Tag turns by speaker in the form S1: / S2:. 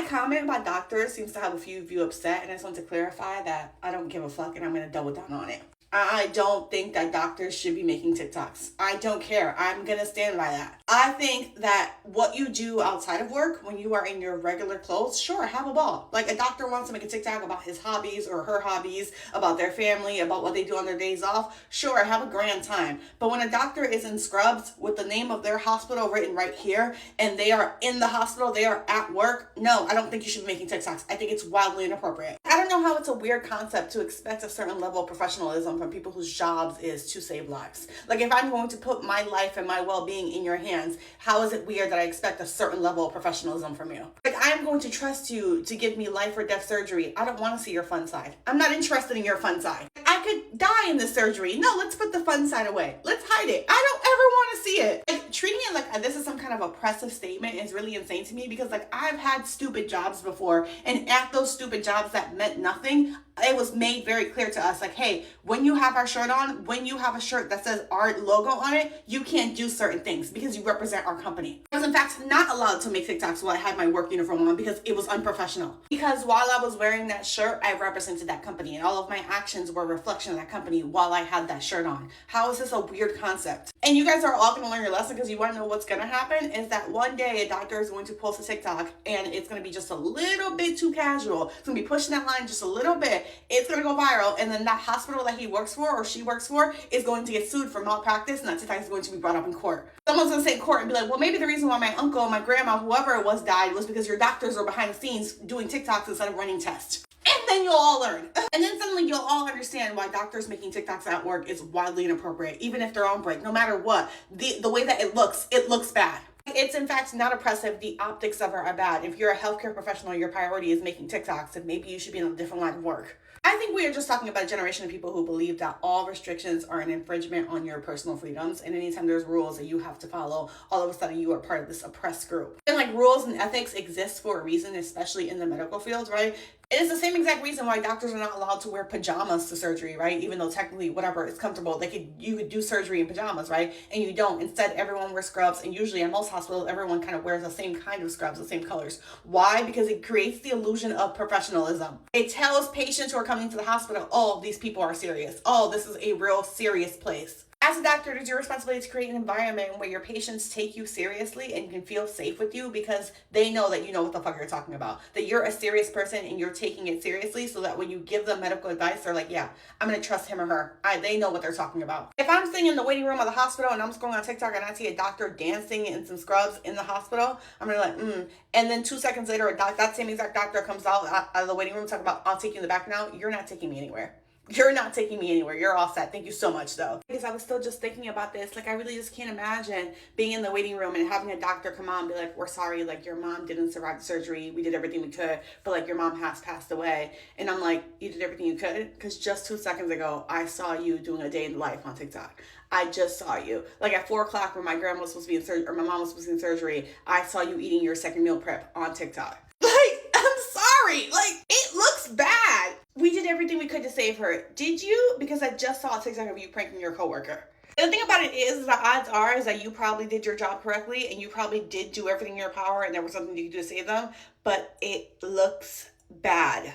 S1: My comment about doctors seems to have a few of you upset, and I just want to clarify that I don't give a fuck and I'm going to double down on it. I don't think that doctors should be making TikToks. I don't care. I'm going to stand by that. I think that what you do outside of work, when you are in your regular clothes, sure, have a ball. Like a doctor wants to make a TikTok about his hobbies or her hobbies, about their family, about what they do on their days off, sure, have a grand time. But when a doctor is in scrubs with the name of their hospital written right here, and they are in the hospital, they are at work, no, I don't think you should be making TikToks. I think it's wildly inappropriate. I don't know how it's a weird concept to expect a certain level of professionalism from people whose jobs is to save lives. Like if I'm going to put my life and my well-being in your hands, how is it weird that I expect a certain level of professionalism from you? Like I'm going to trust you to give me life or death surgery. I don't want to see your fun side. I'm not interested in your fun side. I could die in this surgery. No, let's put the fun side away. Let's hide it. I don't ever want to see it. Like treating it like this is some kind of oppressive statement is really insane to me because like I've had stupid jobs before, and at those stupid jobs that meant nothing, it was made very clear to us like, hey, when you have our shirt on, when you have a shirt that says our logo on it, you can't do certain things because you represent our company. I was in fact not allowed to make TikToks while I had my work uniform on because it was unprofessional. Because while I was wearing that shirt, I represented that company and all of my actions were a reflection of that company while I had that shirt on. How is this a weird concept? And you guys are all going to learn your lesson because you want to know what's going to happen is that one day a doctor is going to post a TikTok and it's going to be just a little bit too casual. It's going to be pushing that line just a little bit. It's going to go viral, and then that hospital that he works for or she works for is going to get sued for malpractice, and that TikTok is going to be brought up in court. Someone's going to say in court and be like, well, maybe the reason why my uncle, my grandma, whoever it was died was because your doctors were behind the scenes doing TikToks instead of running tests. And then you'll all learn. And then suddenly you'll all understand why doctors making TikToks at work is wildly inappropriate, even if they're on break. No matter what, the way that it looks bad. It's in fact not oppressive. The optics of it are bad. If you're a healthcare professional, your priority is making TikToks, and maybe you should be in a different line of work. I think we are just talking about a generation of people who believe that all restrictions are an infringement on your personal freedoms, and anytime there's rules that you have to follow, all of a sudden you are part of this oppressed group. And like rules and ethics exist for a reason, especially in the medical field, right? It is the same exact reason why doctors are not allowed to wear pajamas to surgery, right? Even though technically whatever is comfortable, you could do surgery in pajamas, right? And you don't. Instead, everyone wears scrubs, and usually at most hospitals, everyone kind of wears the same kind of scrubs, the same colors. Why? Because it creates the illusion of professionalism. It tells patients who are coming to the hospital, oh, these people are serious. Oh, this is a real serious place. As a doctor, it is your responsibility to create an environment where your patients take you seriously and can feel safe with you because they know that you know what the fuck you're talking about. That you're a serious person and you're taking it seriously, so that when you give them medical advice, they're like, yeah, I'm going to trust him or her. They know what they're talking about. If I'm sitting in the waiting room of the hospital and I'm scrolling on TikTok and I see a doctor dancing in some scrubs in the hospital, I'm going to be like, And then 2 seconds later, that same exact doctor comes out of the waiting room talking about, I'll take you in the back now. You're not taking me anywhere. You're not taking me anywhere. You're all set. Thank you so much, though. Because I was still just thinking about this. Like, I really just can't imagine being in the waiting room and having a doctor come on and be like, we're sorry, like, your mom didn't survive the surgery. We did everything we could, but, like, your mom has passed away. And I'm like, you did everything you could? Because just 2 seconds ago, I saw you doing a day in life on TikTok. I just saw you. Like, at 4 o'clock when my grandma was supposed to be in surgery, or my mom was supposed to be in surgery, I saw you eating your second meal prep on TikTok. Like, I'm sorry. Like, it looks bad. We did everything we could to save her. Did you? Because I just saw a TikTok of you pranking your coworker. And the thing about it is the odds are is that you probably did your job correctly and you probably did do everything in your power and there was something you could do to save them, but it looks bad.